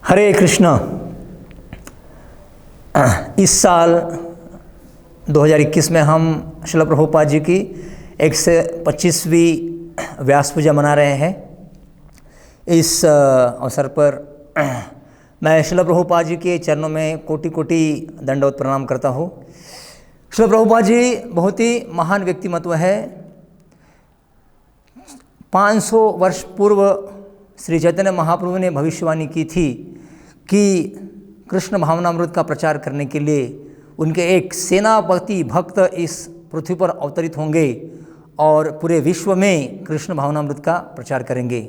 हरे कृष्ण। इस साल 2021 में हम श्रील प्रभुपाद जी की 125वीं व्यास पूजा मना रहे हैं। इस अवसर पर मैं श्रील प्रभुपाद जी के चरणों में कोटि कोटि दंडवत प्रणाम करता हूँ। श्रील प्रभुपाद जी बहुत ही महान व्यक्तिमत्व है। 500 वर्ष पूर्व श्री चैतन्य महाप्रभु ने भविष्यवाणी की थी कि कृष्ण भावनामृत का प्रचार करने के लिए उनके एक सेनापति भक्त इस पृथ्वी पर अवतरित होंगे और पूरे विश्व में कृष्ण भावनामृत का प्रचार करेंगे।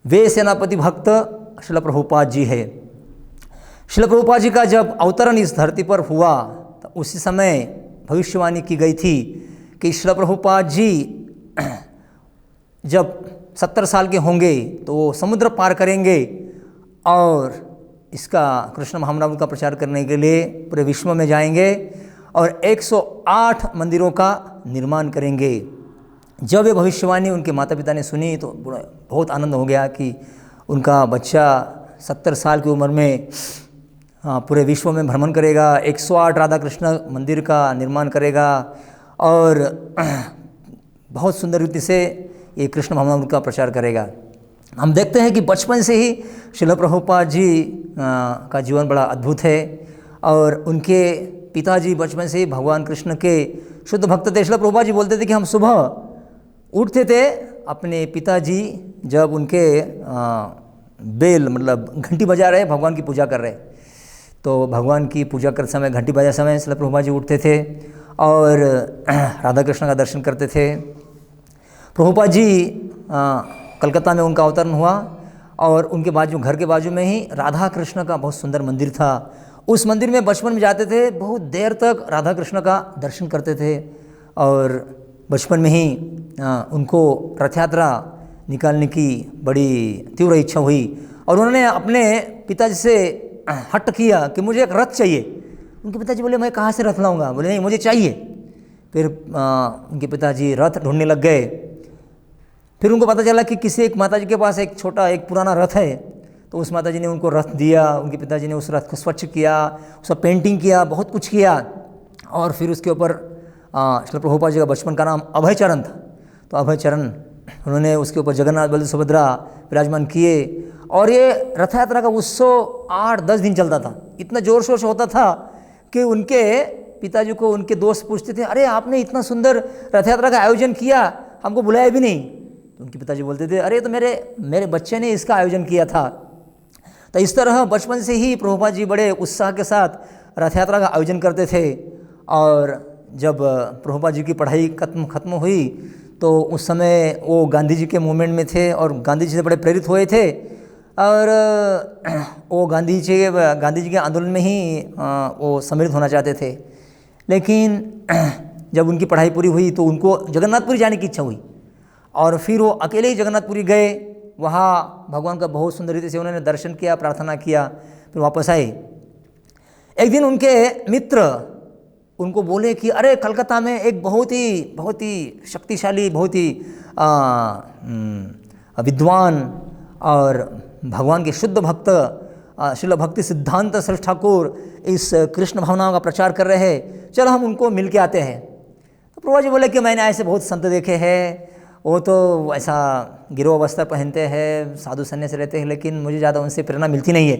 वे सेनापति भक्त श्रील प्रभुपाद जी है। श्रील प्रभुपाद जी का जब अवतरण इस धरती पर हुआ तो उसी समय भविष्यवाणी की गई थी कि श्रील प्रभुपाद जी जब 70 साल के होंगे तो वो समुद्र पार करेंगे और इसका कृष्ण भावनामृत का प्रचार करने के लिए पूरे विश्व में जाएंगे और 108 मंदिरों का निर्माण करेंगे। जब ये भविष्यवाणी उनके माता पिता ने सुनी तो बहुत आनंद हो गया कि उनका बच्चा 70 साल की उम्र में पूरे विश्व में भ्रमण करेगा, 108 राधा कृष्ण मंदिर का निर्माण करेगा और बहुत सुंदर रीति से ये कृष्ण भावनामृत का प्रचार करेगा। हम देखते हैं कि बचपन से ही श्रील प्रभुपाद जी का जीवन बड़ा अद्भुत है और उनके पिताजी बचपन से ही भगवान कृष्ण के शुद्ध भक्त थे। श्रील प्रभुपाद जी बोलते थे कि हम सुबह उठते थे, अपने पिताजी जब उनके बेल मतलब घंटी बजा रहे, भगवान की पूजा कर रहे, तो भगवान की पूजा करते समय घंटी बजा समय श्रील प्रभुपाद जी उठते थे और राधा कृष्ण का दर्शन करते थे। प्रभुपाद जी कलकत्ता में उनका अवतरण हुआ और उनके बाजू घर के बाजू में ही राधा कृष्ण का बहुत सुंदर मंदिर था। उस मंदिर में बचपन में जाते थे, बहुत देर तक राधा कृष्ण का दर्शन करते थे और बचपन में ही उनको रथ यात्रा निकालने की बड़ी तीव्र इच्छा हुई और उन्होंने अपने पिताजी से हट किया कि मुझे एक रथ चाहिए। उनके पिताजी बोले मैं कहाँ से रथ लाऊंगा? बोले नहीं मुझे चाहिए। फिर उनके पिताजी रथ ढूंढने लग गए। फिर उनको पता चला कि किसी एक माताजी के पास एक छोटा एक पुराना रथ है, तो उस माताजी ने उनको रथ दिया। उनके पिताजी ने उस रथ को स्वच्छ किया, उसका पेंटिंग किया, बहुत कुछ किया और फिर उसके ऊपर श्रील प्रभुपाद जी का बचपन का नाम अभय चरण था, तो अभय चरण उन्होंने उसके ऊपर जगन्नाथ बलदेव सुभद्रा विराजमान किए और ये रथ यात्रा का उत्सव 8-10 दिन चलता था। इतना जोर शोर से होता था कि उनके पिताजी को उनके दोस्त पूछते थे, अरे आपने इतना सुंदर रथ यात्रा का आयोजन किया, हमको बुलाया भी नहीं। तो उनके पिताजी बोलते थे, अरे तो मेरे बच्चे ने इसका आयोजन किया था। तो इस तरह बचपन से ही प्रभुपाद जी बड़े उत्साह के साथ रथ यात्रा का आयोजन करते थे और जब प्रभुपाद जी की पढ़ाई खत्म हुई तो उस समय वो गांधी जी के मूवमेंट में थे और गांधी जी से बड़े प्रेरित हुए थे और वो गांधी जी के आंदोलन में ही वो सम्मिलित होना चाहते थे। लेकिन जब उनकी पढ़ाई पूरी हुई तो उनको जगन्नाथपुरी जाने की इच्छा हुई और फिर वो अकेले ही जगन्नाथपुरी गए। वहाँ भगवान का बहुत सुंदर रीति से उन्होंने दर्शन किया, प्रार्थना किया, फिर वापस आए। एक दिन उनके मित्र उनको बोले कि अरे कलकत्ता में एक बहुत ही शक्तिशाली, बहुत ही विद्वान और भगवान के शुद्ध भक्त श्रील भक्ति सिद्धांत सरस्वती ठाकुर इस कृष्ण भावनाओं का प्रचार कर रहे हैं, चलो हम उनको मिल के आते हैं। तो प्रभुपाद जी बोले कि मैंने ऐसे बहुत संत देखे हैं, वो तो ऐसा गिरोह वस्त्र पहनते हैं, साधु सन्यासी रहते हैं, लेकिन मुझे ज़्यादा उनसे प्रेरणा मिलती नहीं है,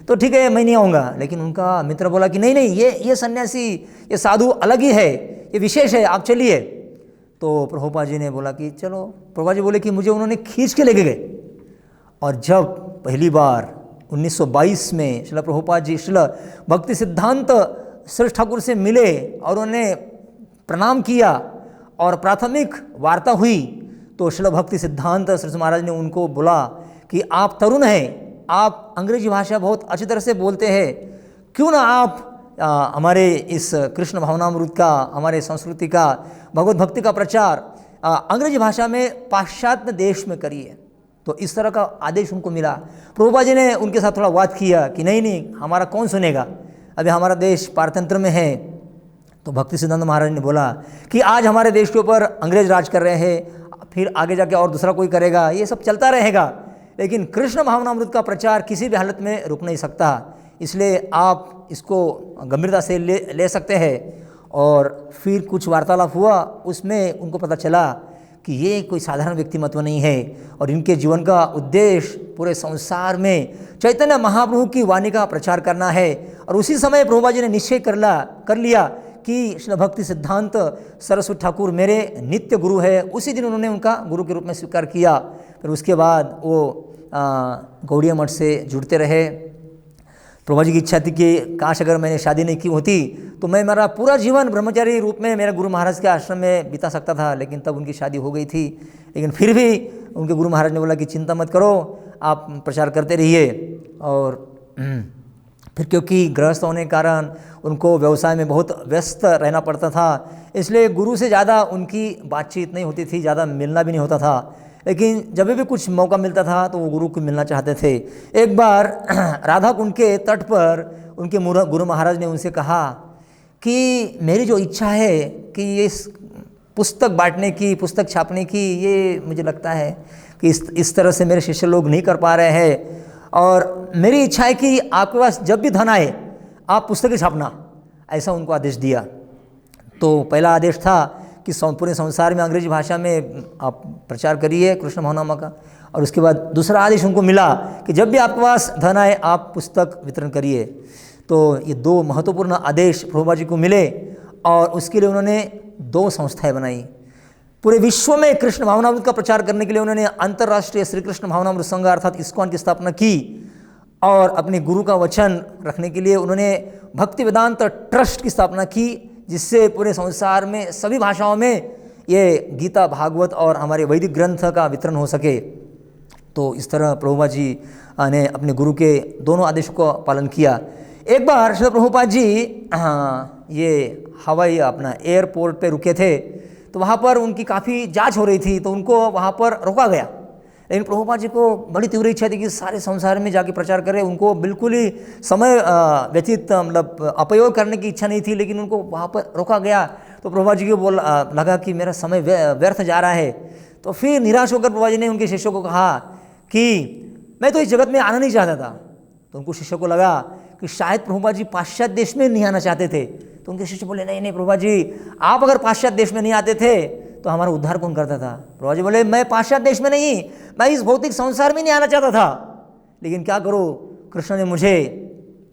तो ठीक है मैं नहीं आऊँगा। लेकिन उनका मित्र बोला कि नहीं ये सन्यासी, ये साधु अलग ही है, ये विशेष है, आप चलिए। तो प्रभुपाद जी ने बोला कि चलो। प्रभुपाद जी बोले कि मुझे उन्होंने खींच के लेके गए और जब पहली बार 1922 में श्रील प्रभुपाद जी श्रील भक्ति सिद्धांत सरस्वती ठाकुर से मिले और उन्होंने प्रणाम किया और प्राथमिक वार्ता हुई तो श्रील भक्ति सिद्धांत सरस्वती महाराज ने उनको बोला कि आप तरुण हैं, आप अंग्रेजी भाषा बहुत अच्छी तरह से बोलते हैं, क्यों ना आप हमारे इस कृष्ण भावनामृत का, हमारे संस्कृति का, भगवत भक्ति का प्रचार अंग्रेजी भाषा में पाश्चात्य देश में करिए। तो इस तरह का आदेश उनको मिला। प्रभुपाद जी ने उनके साथ थोड़ा वाद किया कि नहीं हमारा कौन सुनेगा, अभी हमारा देश पारतंत्र में है। तो भक्ति सिद्धांत महाराज ने बोला कि आज हमारे देश के ऊपर अंग्रेज राज कर रहे हैं, फिर आगे जाके और दूसरा कोई करेगा, ये सब चलता रहेगा, लेकिन कृष्ण भावनामृत का प्रचार किसी भी हालत में रुक नहीं सकता। इसलिए आप इसको गंभीरता से ले सकते हैं। और फिर कुछ वार्तालाप हुआ, उसमें उनको पता चला कि ये कोई साधारण व्यक्तिमत्व नहीं है और इनके जीवन का उद्देश्य पूरे संसार में चैतन्य महाप्रभु की वाणी का प्रचार करना है। और उसी समय प्रभुपाद जी ने निश्चय कर लिया कि श्रील भक्ति सिद्धांत सरस्वती ठाकुर मेरे नित्य गुरु है। उसी दिन उन्होंने उनका गुरु के रूप में स्वीकार किया। फिर उसके बाद वो गौड़िया मठ से जुड़ते रहे। प्रभुपाद जी की इच्छा थी कि काश अगर मैंने शादी नहीं की होती तो मैं मेरा पूरा जीवन ब्रह्मचारी रूप में मेरे गुरु महाराज के आश्रम में बिता सकता था, लेकिन तब उनकी शादी हो गई थी। लेकिन फिर भी उनके गुरु महाराज ने बोला कि चिंता मत करो, आप प्रचार करते रहिए। और फिर क्योंकि गृहस्थ होने के कारण उनको व्यवसाय में बहुत व्यस्त रहना पड़ता था, इसलिए गुरु से ज़्यादा उनकी बातचीत नहीं होती थी, ज़्यादा मिलना भी नहीं होता था। लेकिन जब भी कुछ मौका मिलता था तो वो गुरु को मिलना चाहते थे। एक बार राधा कुंड के तट पर उनके गुरु महाराज ने उनसे कहा कि मेरी जो इच्छा है कि ये पुस्तक बांटने की, पुस्तक छापने की, ये मुझे लगता है कि इस तरह से मेरे शिष्य लोग नहीं कर पा रहे हैं, और मेरी इच्छा है कि आपके पास जब भी धन आए आप पुस्तकें छापना। ऐसा उनको आदेश दिया। तो पहला आदेश था कि पूरे संसार में अंग्रेजी भाषा में आप प्रचार करिए कृष्ण भावनामा का। और उसके बाद दूसरा आदेश उनको मिला कि जब भी आपके पास धन आए आप पुस्तक वितरण करिए। तो ये दो महत्वपूर्ण आदेश प्रभुपाद जी को मिले और उसके लिए उन्होंने दो संस्थाएं बनाई। पूरे विश्व में कृष्ण भावनामृत का प्रचार करने के लिए उन्होंने अंतर्राष्ट्रीय श्री कृष्ण भावनामृत संघ अर्थात इस्कॉन की स्थापना की। और अपने गुरु का वचन रखने के लिए उन्होंने भक्ति वेदांत ट्रस्ट की स्थापना की, जिससे पूरे संसार में सभी भाषाओं में ये गीता, भागवत और हमारे वैदिक ग्रंथ का वितरण हो सके। तो इस तरह प्रभुपाद जी ने अपने गुरु के दोनों आदेशों का पालन किया। एक बार श्री प्रभुपाद जी ये हवाई एयरपोर्ट पे रुके थे, तो वहाँ पर उनकी काफ़ी जांच हो रही थी, तो उनको वहाँ पर रोका गया। लेकिन प्रभुपाद जी को बड़ी तीव्र इच्छा थी कि सारे संसार में जाके प्रचार करें। उनको बिल्कुल ही समय व्यतीत अपयोग करने की इच्छा नहीं थी, लेकिन उनको वहाँ पर रोका गया। तो प्रभुपाद जी को लगा कि मेरा समय व्यर्थ जा रहा है। तो फिर निराश होकर प्रभुपाद जी ने उनके शिष्यों को कहा कि मैं तो इस जगत में आना नहीं चाहता था। तो उनको शिष्यों को लगा कि शायद प्रभुपाद जी पाश्चात्य देश में नहीं आना चाहते थे। तो उनके शिष्य बोले नहीं प्रभुपाद जी, आप अगर पाश्चात्य देश में नहीं आते थे तो हमारा उद्धार कौन करता था। प्रभुपाद जी बोले मैं पाश्चात्य देश में नहीं, मैं इस भौतिक संसार में नहीं आना चाहता था, लेकिन क्या करो, कृष्ण ने मुझे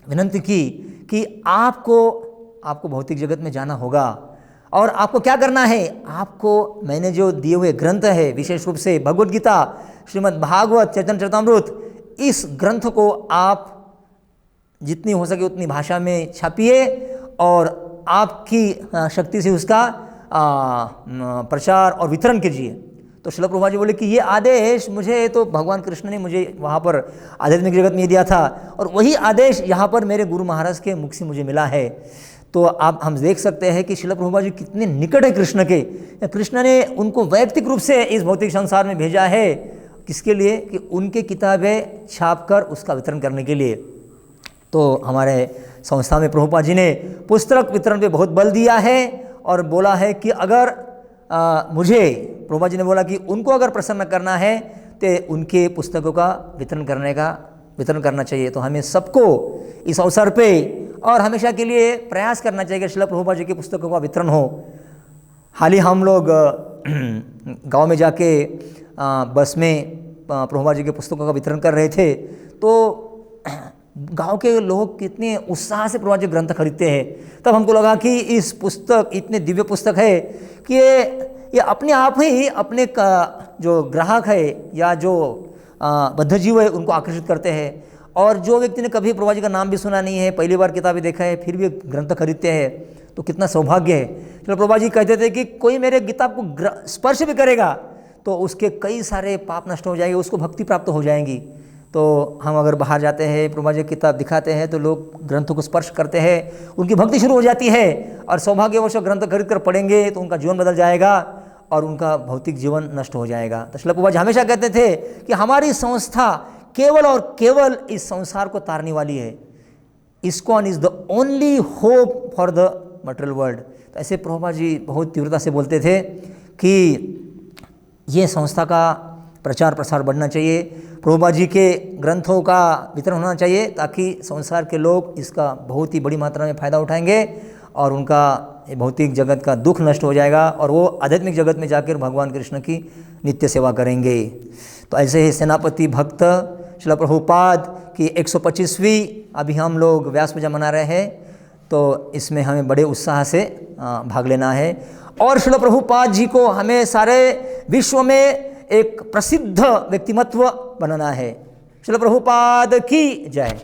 विनंती की कि आपको भौतिक जगत में जाना होगा और आपको क्या करना है, आपको मैंने जो दिए हुए ग्रंथ है, विशेष रूप से भगवद गीता, श्रीमद् भागवत, चैतन्य चरितामृत, इस ग्रंथ को आप जितनी हो सके उतनी भाषा में छापिए और आपकी शक्ति से उसका प्रचार और वितरण कीजिए। तो श्रील प्रभुपाद जी बोले कि ये आदेश मुझे तो भगवान कृष्ण ने मुझे वहाँ पर आध्यात्मिक जगत में दिया था और वही आदेश यहाँ पर मेरे गुरु महाराज के मुख से मुझे मिला है। तो आप हम देख सकते हैं कि श्रील प्रभुपाद जी कितने निकट है कृष्ण के। कृष्ण ने उनको वैयक्तिक रूप से इस भौतिक संसार में भेजा है, किसके लिए, कि उनके किताबें छाप कर उसका वितरण करने के लिए। तो हमारे संस्था में प्रभुपाद जी ने पुस्तक वितरण पे बहुत बल दिया है और बोला है कि अगर मुझे, प्रभुपाद जी ने बोला कि उनको अगर प्रसन्न करना है तो उनके पुस्तकों का वितरण करना चाहिए। तो हमें सबको इस अवसर पे और हमेशा के लिए प्रयास करना चाहिए कि श्रील प्रभुपाद जी की पुस्तकों का वितरण हो। हाल ही हम लोग गांव में जाके बस में प्रभुपाद जी के पुस्तकों का वितरण कर रहे थे, तो गांव के लोग कितने उत्साह से प्रभुपाद जी ग्रंथ खरीदते हैं। तब हमको लगा कि इस पुस्तक इतने दिव्य पुस्तक है कि ये अपने आप ही अपने जो ग्राहक है या जो बद्ध जीव है उनको आकर्षित करते हैं। और जो व्यक्ति ने कभी प्रभुपाद जी का नाम भी सुना नहीं है, पहली बार किताबें देखा है, फिर भी ग्रंथ खरीदते हैं, तो कितना सौभाग्य है। तो प्रभुपाद जी कहते थे कि कोई मेरे गीता को स्पर्श भी करेगा तो उसके कई सारे पाप नष्ट हो जाएंगे, उसको भक्ति प्राप्त हो जाएंगी। तो हम अगर बाहर जाते हैं, प्रभुपाद जी की किताब दिखाते हैं, तो लोग ग्रंथों को स्पर्श करते हैं, उनकी भक्ति शुरू हो जाती है और सौभाग्यवश ग्रंथ खरीद कर पढ़ेंगे तो उनका जीवन बदल जाएगा और उनका भौतिक जीवन नष्ट हो जाएगा। तो श्रील प्रभुपाद जी हमेशा कहते थे कि हमारी संस्था केवल और केवल इस संसार को तारने वाली है। ISKCON is the only hope for the material world. तो ऐसे प्रभुपाद जी बहुत तीव्रता से बोलते थे कि ये संस्था का प्रचार प्रसार बढ़ना चाहिए। प्रभुपाद जी के ग्रंथों का वितरण होना चाहिए, ताकि संसार के लोग इसका बहुत ही बड़ी मात्रा में फ़ायदा उठाएंगे और उनका भौतिक जगत का दुख नष्ट हो जाएगा और वो आध्यात्मिक जगत में जाकर भगवान कृष्ण की नित्य सेवा करेंगे। तो ऐसे ही सेनापति भक्त श्रील प्रभुपाद की 125वीं अभी हम लोग व्यास पूजा मना रहे हैं, तो इसमें हमें बड़े उत्साह से भाग लेना है और श्रील प्रभुपाद जी को हमें सारे विश्व में एक प्रसिद्ध व्यक्तिमत्व बनाना है। श्रील प्रभुपाद की जय।